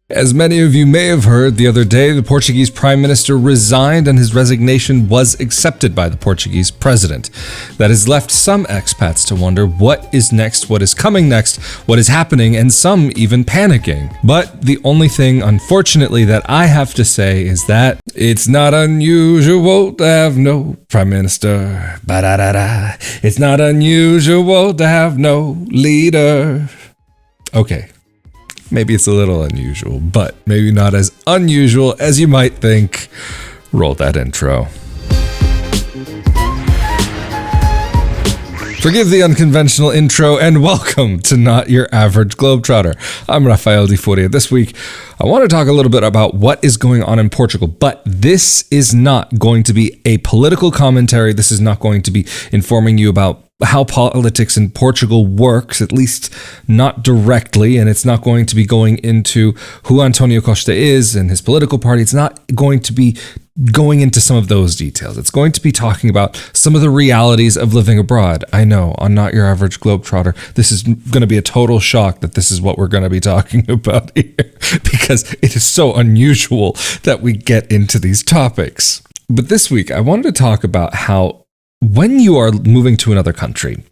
As many of you may have heard, the other day, the Portuguese Prime Minister resigned and his resignation was accepted by the Portuguese President. That has left some expats to wonder what is next, what is coming next, what is happening, and some even panicking. But the only thing, unfortunately, that I have to say is that it's not unusual to have no Prime Minister. Ba-da-da-da. It's not unusual to have no leader. Okay. Maybe it's a little unusual, but maybe not as unusual as you might think. Roll that intro. Forgive the unconventional intro and welcome to Not Your Average Globetrotter. I'm Rafael Di Furia. This week, I want to talk a little bit about what is going on in Portugal, but this is not going to be a political commentary. This is not going to be informing you about how politics in Portugal works, at least not directly, and it's not going to be going into who Antonio Costa is and his political party. It's not going to be going into some of those details. It's going to be talking about some of the realities of living abroad. I know, on Not Your Average Globetrotter, this is going to be a total shock that this is what we're going to be talking about here, because it is so unusual that we get into these topics. But this week, I wanted to talk about how when you are moving to another country,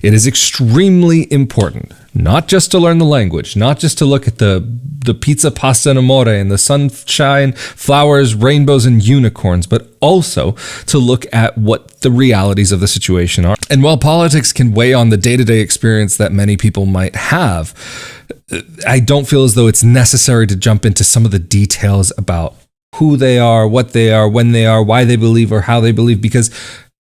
it is extremely important not just to learn the language, not just to look at the pizza, pasta, and amore, and the sunshine, flowers, rainbows, and unicorns, but also to look at what the realities of the situation are. And while politics can weigh on the day-to-day experience that many people might have, I don't feel as though it's necessary to jump into some of the details about who they are, what they are, when they are, why they believe, or how they believe, because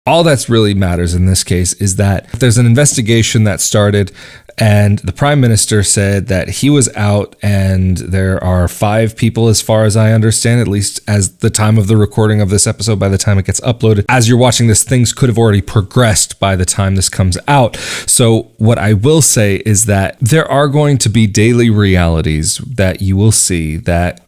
all that's really matters in this case is that there's an investigation that started, and the Prime Minister said that he was out, and there are 5 people, as far as I understand, at least as the time of the recording of this episode, by the time it gets uploaded. As you're watching this, things could have already progressed by the time this comes out. So what I will say is that there are going to be daily realities that you will see that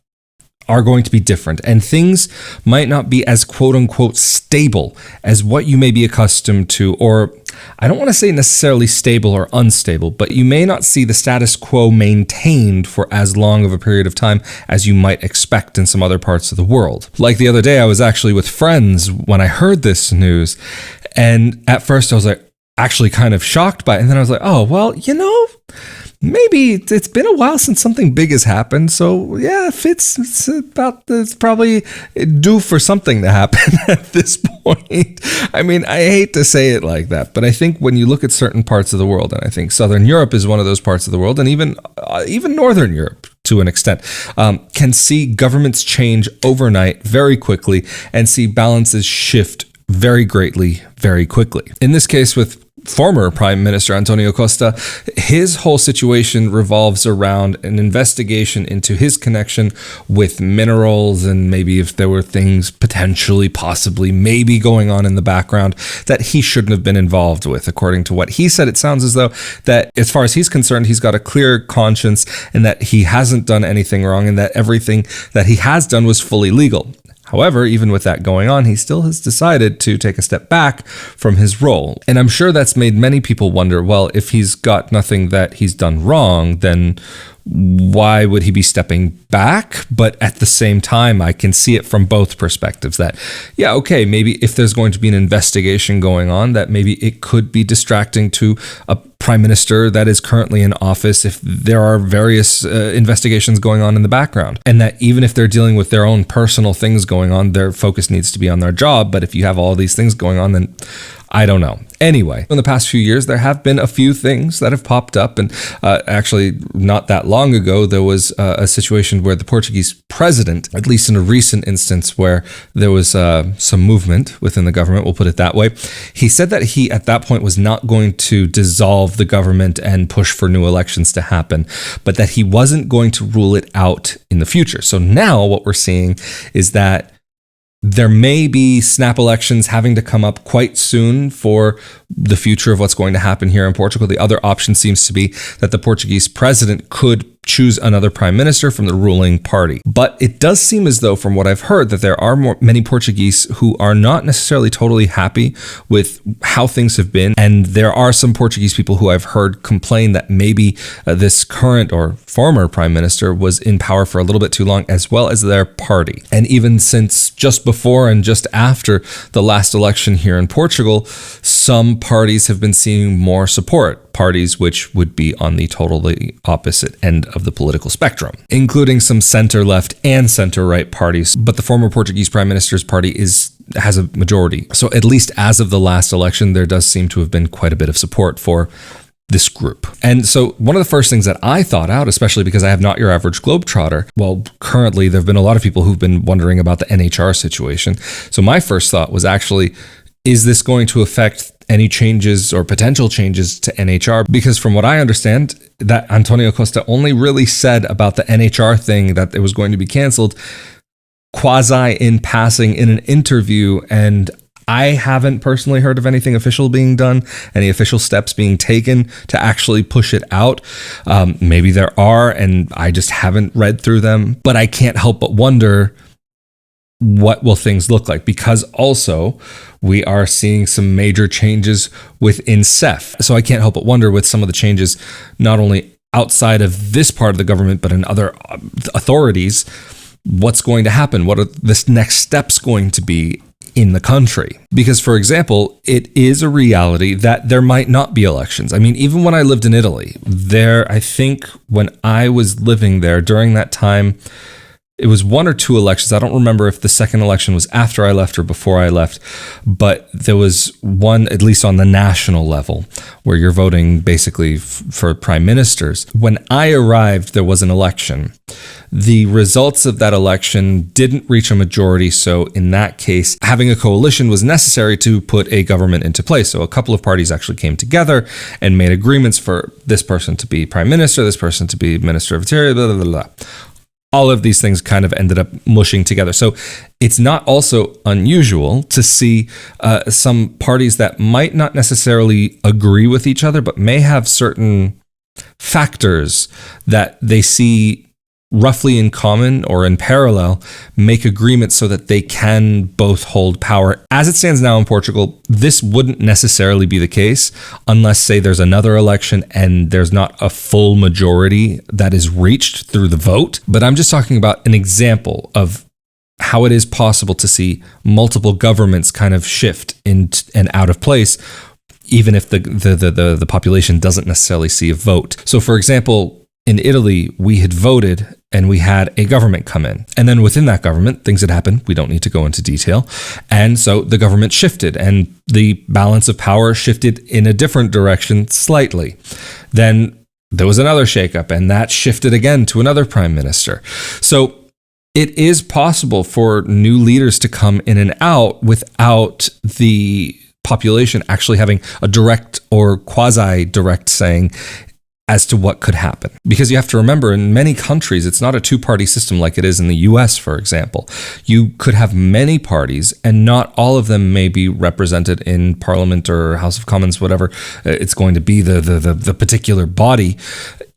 are going to be different, and things might not be as quote-unquote stable as what you may be accustomed to, or I don't want to say necessarily stable or unstable, but you may not see the status quo maintained for as long of a period of time as you might expect in some other parts of the world. Like the other day, I was actually with friends when I heard this news, and at first I was like actually kind of shocked by it, and then I was like, oh, well, maybe it's been a while since something big has happened, so yeah, it's probably due for something to happen at this point. I mean, I hate to say it like that, but I think when you look at certain parts of the world, and I think Southern Europe is one of those parts of the world, and even Northern Europe to an extent, can see governments change overnight very quickly and see balances shift very greatly, very quickly. In this case, with former Prime Minister Antonio Costa, his whole situation revolves around an investigation into his connection with minerals, and maybe if there were things potentially, possibly, maybe going on in the background that he shouldn't have been involved with. According to what he said, it sounds as though that as far as he's concerned, he's got a clear conscience and that he hasn't done anything wrong, and that everything that he has done was fully legal. However, even with that going on, he still has decided to take a step back from his role. And I'm sure that's made many people wonder, well, if he's got nothing that he's done wrong, then why would he be stepping back? But at the same time, I can see it from both perspectives that, yeah, okay, maybe if there's going to be an investigation going on, that maybe it could be distracting to a prime minister that is currently in office if there are various investigations going on in the background. And that even if they're dealing with their own personal things going on, their focus needs to be on their job. But if you have all these things going on, then I don't know. Anyway, in the past few years, there have been a few things that have popped up. And actually, not that long ago, there was a situation where the Portuguese president, at least in a recent instance where there was some movement within the government, we'll put it that way, he said that he, at that point, was not going to dissolve the government and push for new elections to happen, but that he wasn't going to rule it out in the future. So now what we're seeing is that there may be snap elections having to come up quite soon for the future of what's going to happen here in Portugal. The other option seems to be that the Portuguese president could choose another prime minister from the ruling party. But it does seem as though, from what I've heard, that there are many Portuguese who are not necessarily totally happy with how things have been. And there are some Portuguese people who I've heard complain that maybe this current or former prime minister was in power for a little bit too long, as well as their party. And even since just before and just after the last election here in Portugal, some parties have been seeing more support, parties which would be on the totally opposite end of the political spectrum, including some center-left and center-right parties. But the former Portuguese prime minister's party has a majority. So at least as of the last election, there does seem to have been quite a bit of support for this group. And so one of the first things that I thought out, especially because I have Not Your Average Globetrotter, well, currently there have been a lot of people who've been wondering about the NHR situation. So my first thought was actually, is this going to affect any changes or potential changes to NHR? Because from what I understand, that Antonio Costa only really said about the NHR thing that it was going to be canceled quasi in passing in an interview, and I haven't personally heard of anything official being done, any official steps being taken to actually push it out. Maybe there are, and I just haven't read through them, but I can't help but wonder, what will things look like? Because also we are seeing some major changes within CEF. So I can't help but wonder, with some of the changes, not only outside of this part of the government, but in other authorities, what's going to happen? What are the next steps going to be in the country? Because, for example, it is a reality that there might not be elections. I mean, even when I lived in Italy, I think when I was living there during that time, it was one or two elections. I don't remember if the second election was after I left or before I left, but there was one, at least on the national level, where you're voting basically for prime ministers. When I arrived, there was an election. The results of that election didn't reach a majority, so in that case, having a coalition was necessary to put a government into place. So a couple of parties actually came together and made agreements for this person to be prime minister, this person to be minister of interior, blah, blah, blah, blah. All of these things kind of ended up mushing together. So it's not also unusual to see some parties that might not necessarily agree with each other, but may have certain factors that they see roughly in common or in parallel, make agreements so that they can both hold power. As it stands now in Portugal, this wouldn't necessarily be the case unless, say, there's another election and there's not a full majority that is reached through the vote. But I'm just talking about an example of how it is possible to see multiple governments kind of shift in and out of place, even if the population doesn't necessarily see a vote. So, for example, in Italy, we had voted and we had a government come in. And then within that government, things had happened. We don't need to go into detail. And so the government shifted and the balance of power shifted in a different direction slightly. Then there was another shakeup and that shifted again to another prime minister. So it is possible for new leaders to come in and out without the population actually having a direct or quasi-direct saying as to what could happen. Because you have to remember, in many countries, it's not a two-party system like it is in the US, for example. You could have many parties, and not all of them may be represented in Parliament or House of Commons, whatever it's going to be, the particular body.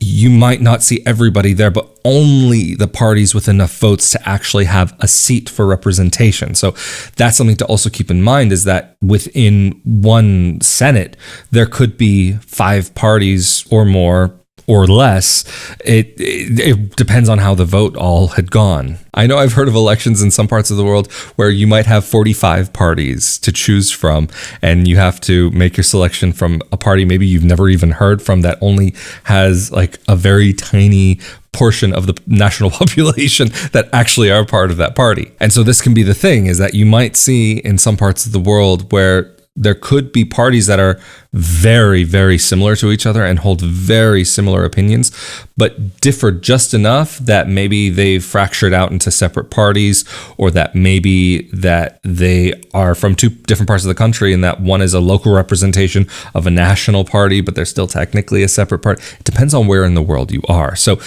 You might not see everybody there, but only the parties with enough votes to actually have a seat for representation. So that's something to also keep in mind, is that within one Senate, there could be 5 parties or more or less. It depends on how the vote all had gone. I know I've heard of elections in some parts of the world where you might have 45 parties to choose from, and you have to make your selection from a party maybe you've never even heard from that only has like a very tiny portion of the national population that actually are part of that party. And so this can be the thing, is that you might see in some parts of the world where there could be parties that are very, very similar to each other and hold very similar opinions, but differ just enough that maybe they've fractured out into separate parties, or that maybe that they are from 2 different parts of the country and that one is a local representation of a national party, but they're still technically a separate party. It depends on where in the world you are. So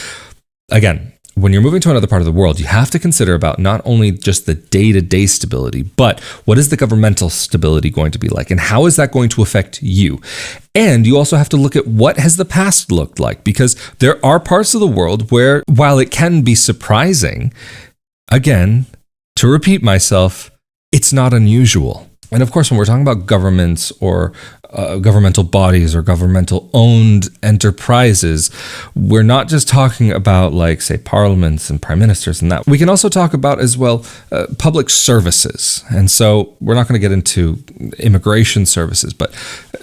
again, when you're moving to another part of the world, you have to consider about not only just the day-to-day stability, but what is the governmental stability going to be like, and how is that going to affect you? And you also have to look at what has the past looked like, because there are parts of the world where, while it can be surprising, again, to repeat myself, it's not unusual. And of course, when we're talking about governments or governmental bodies or governmental owned enterprises, we're not just talking about, like, say, parliaments and prime ministers and that. We can also talk about as well public services. And so we're not going to get into immigration services, but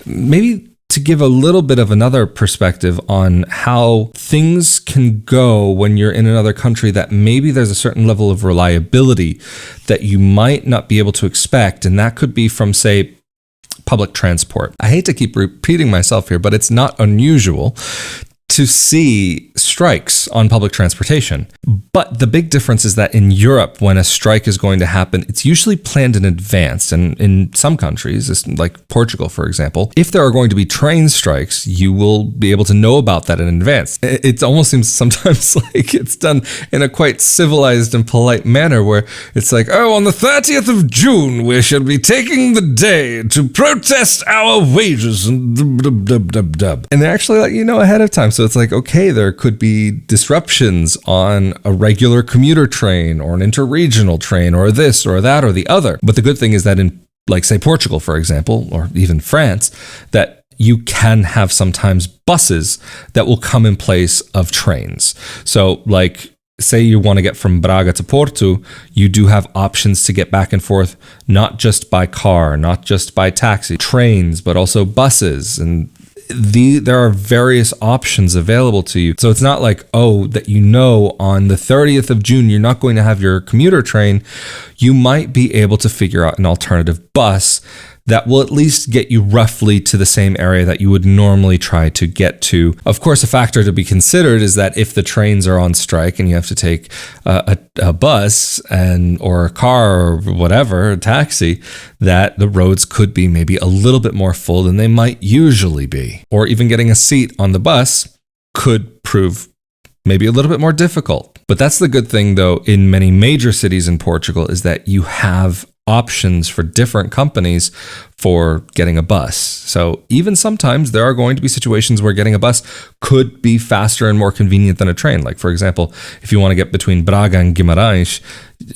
maybe to give a little bit of another perspective on how things can go when you're in another country, that maybe there's a certain level of reliability that you might not be able to expect. And that could be from, say, public transport. I hate to keep repeating myself here, but it's not unusual to see strikes on public transportation. But the big difference is that in Europe, when a strike is going to happen, it's usually planned in advance. And in some countries, like Portugal, for example, if there are going to be train strikes, you will be able to know about that in advance. It almost seems sometimes like it's done in a quite civilized and polite manner, where it's like, oh, on the 30th of June, we should be taking the day to protest our wages. And they actually let you know ahead of time. So it's like, okay, there could be disruptions on a regular commuter train or an interregional train or this or that or the other. But the good thing is that in, like, say, Portugal, for example, or even France, that you can have sometimes buses that will come in place of trains. So, like, say you want to get from Braga to Porto, you do have options to get back and forth, not just by car, not just by taxi, trains, but also buses. And there are various options available to you. So it's not like, oh, that on the 30th of June, you're not going to have your commuter train. You might be able to figure out an alternative bus that will at least get you roughly to the same area that you would normally try to get to. Of course, a factor to be considered is that if the trains are on strike and you have to take a bus or a car or whatever, a taxi, that the roads could be maybe a little bit more full than they might usually be. Or even getting a seat on the bus could prove maybe a little bit more difficult. But that's the good thing, though, in many major cities in Portugal, is that you have options for different companies for getting a bus. So even sometimes there are going to be situations where getting a bus could be faster and more convenient than a train. Like, for example, if you want to get between Braga and Guimarães,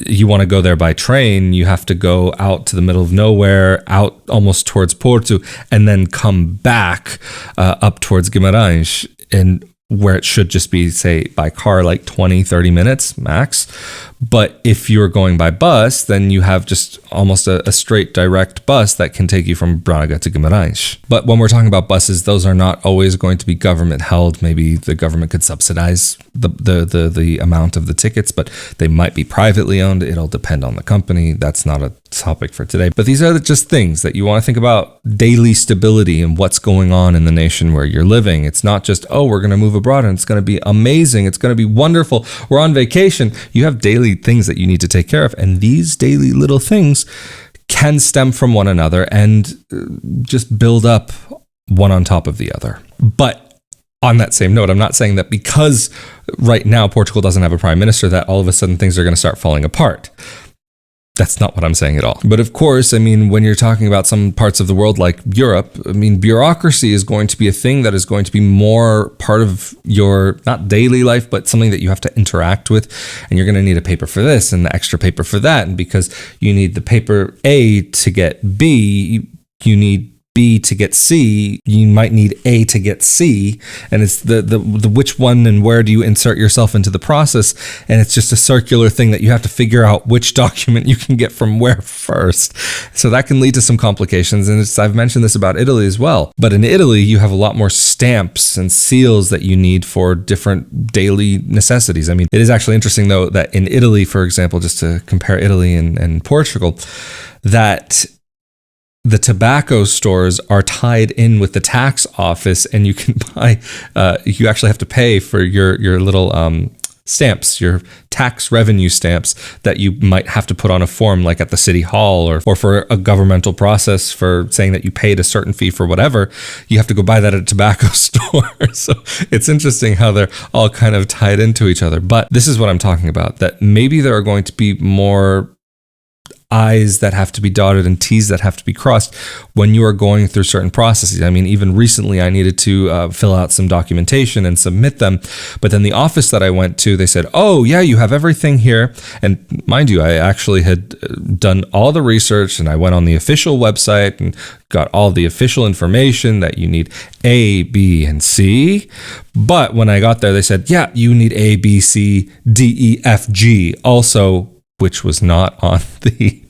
you want to go there by train, you have to go out to the middle of nowhere, out almost towards Porto, and then come back up towards Guimarães, and where it should just be, say, by car, like 20, 30 minutes max. But if you're going by bus, then you have just almost a straight direct bus that can take you from Braga to Guimarães. But when we're talking about buses, those are not always going to be government held. Maybe the government could subsidize the amount of the tickets, but they might be privately owned. It'll depend on the company. That's not a topic for today. But these are just things that you want to think about: daily stability and what's going on in the nation where you're living. It's not just, oh, we're going to move abroad and it's going to be amazing, it's going to be wonderful, we're on vacation. You have daily things that you need to take care of, and these daily little things can stem from one another and just build up one on top of the other. But on that same note, I'm not saying that because right now Portugal doesn't have a prime minister that all of a sudden things are going to start falling apart. That's not what I'm saying at all. But of course, I mean, when you're talking about some parts of the world like Europe, I mean, bureaucracy is going to be a thing that is going to be more part of your, not daily life, but something that you have to interact with. And you're going to need a paper for this and the extra paper for that. And because you need the paper A to get B, you need B to get C, you might need A to get C, and it's the which one and where do you insert yourself into the process, and it's just a circular thing that you have to figure out which document you can get from where first. So that can lead to some complications, and I've mentioned this about Italy as well, but in Italy you have a lot more stamps and seals that you need for different daily necessities. I mean, it is actually interesting though that in Italy, for example, just to compare Italy and Portugal, that the tobacco stores are tied in with the tax office, and you can buy, you actually have to pay for your little stamps, your tax revenue stamps that you might have to put on a form like at the city hall or for a governmental process for saying that you paid a certain fee for whatever, you have to go buy that at a tobacco store. So it's interesting how they're all kind of tied into each other. But this is what I'm talking about, that maybe there are going to be more I's that have to be dotted and T's that have to be crossed when you are going through certain processes. I mean, even recently I needed to fill out some documentation and submit them. But then the office that I went to, they said, oh yeah, you have everything here. And mind you, I actually had done all the research and I went on the official website and got all the official information that you need A, B, and C. But when I got there, they said, yeah, you need A, B, C, D, E, F, G also, which was not on the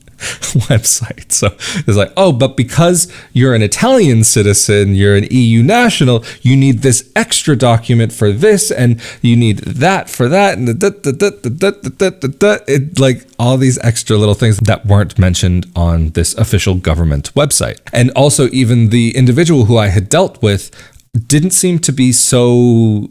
website. So it's like, oh, but because you're an Italian citizen, you're an EU national, you need this extra document for this, and you need that for that, and like all these extra little things that weren't mentioned on this official government website. And also even the individual who I had dealt with didn't seem to be so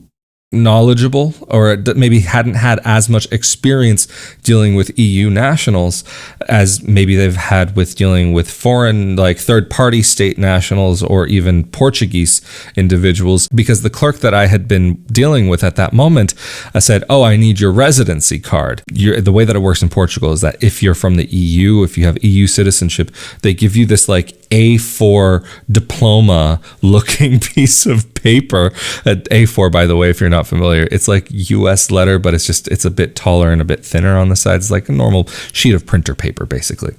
knowledgeable, or maybe hadn't had as much experience dealing with EU nationals as maybe they've had with dealing with foreign, like third-party state nationals or even Portuguese individuals, because the clerk that I had been dealing with at that moment said, oh, I need your residency card. The way that it works in Portugal is that if you're from the EU, if you have EU citizenship, they give you this like A4 diploma looking piece of paper. A4, by the way, if you're not familiar, it's like US letter, but it's a bit taller and a bit thinner on the sides, like a normal sheet of printer paper, basically.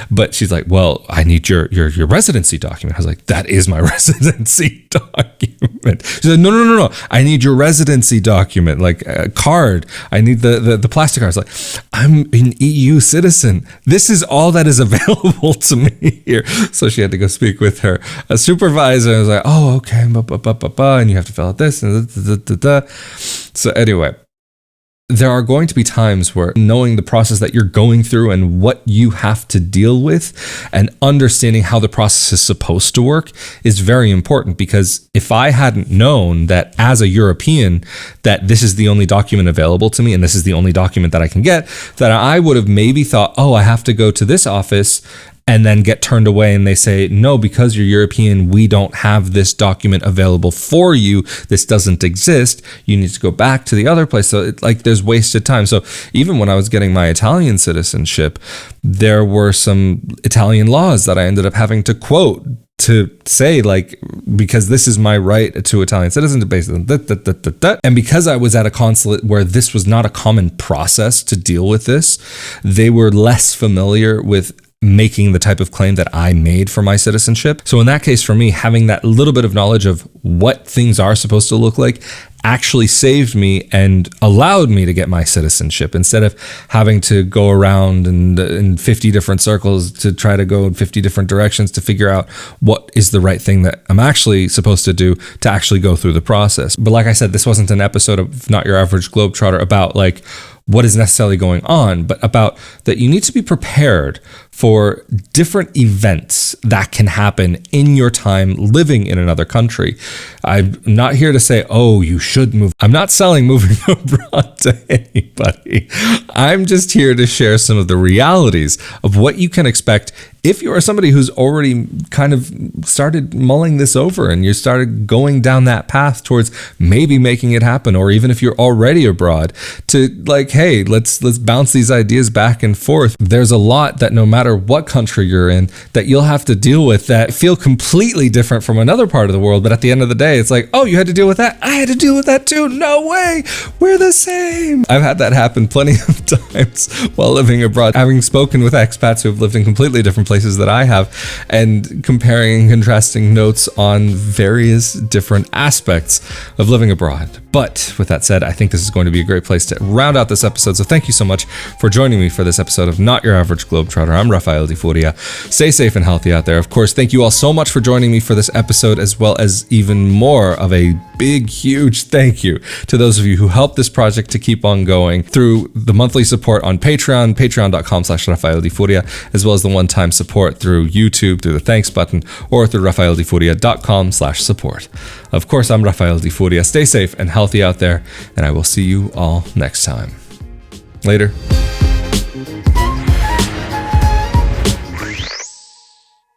But she's like, well, I need your residency document. I was like, that is my residency document. She said, no, I need your residency document, like a card. I need the plastic card. I was like, I'm an EU citizen. This is all that is available to me here. So she had to go speak with her supervisor. I was like, oh, okay, and you have to fill out this and So anyway, there are going to be times where knowing the process that you're going through and what you have to deal with and understanding how the process is supposed to work is very important, because if I hadn't known that as a European that this is the only document available to me and this is the only document that I can get, that I would have maybe thought, oh, I have to go to this office and then get turned away and they say, no, because you're European, we don't have this document available for you. This doesn't exist. You need to go back to the other place. So there's wasted time. So even when I was getting my Italian citizenship, there were some Italian laws that I ended up having to quote to say, like, because this is my right to Italian citizenship based on and because I was at a consulate where this was not a common process to deal with this, they were less familiar with making the type of claim that I made for my citizenship. So in that case, for me, having that little bit of knowledge of what things are supposed to look like actually saved me and allowed me to get my citizenship, instead of having to go around and in 50 different circles to try to go in 50 different directions to figure out what is the right thing that I'm actually supposed to do to actually go through the process. But like I said, this wasn't an episode of Not Your Average Globetrotter about like what is necessarily going on, but about that you need to be prepared for different events that can happen in your time living in another country. I'm not here to say, oh, you should move. I'm not selling moving abroad to anybody. I'm just here to share some of the realities of what you can expect if you are somebody who's already kind of started mulling this over and you started going down that path towards maybe making it happen, or even if you're already abroad, to like, hey, let's bounce these ideas back and forth. There's a lot that no matter what country you're in that you'll have to deal with that feel completely different from another part of the world. But at the end of the day, it's like, oh, you had to deal with that. I had to deal with that too. No way. We're the same. I've had that happen plenty of times while living abroad, having spoken with expats who have lived in completely different places that I have, and comparing and contrasting notes on various different aspects of living abroad. But with that said, I think this is going to be a great place to round out this episode. So thank you so much for joining me for this episode of Not Your Average Globetrotter. I'm Rafael Di Furia. Stay safe and healthy out there. Of course, thank you all so much for joining me for this episode, as well as even more of a big, huge thank you to those of you who helped this project to keep on going through the monthly support on Patreon, patreon.com/Rafael Di Furia, as well as the one-time support through YouTube, through the thanks button, or through rafaeldifuria.com/support. Of course, I'm Rafael Di Furia. Stay safe and healthy out there, and I will see you all next time. Later.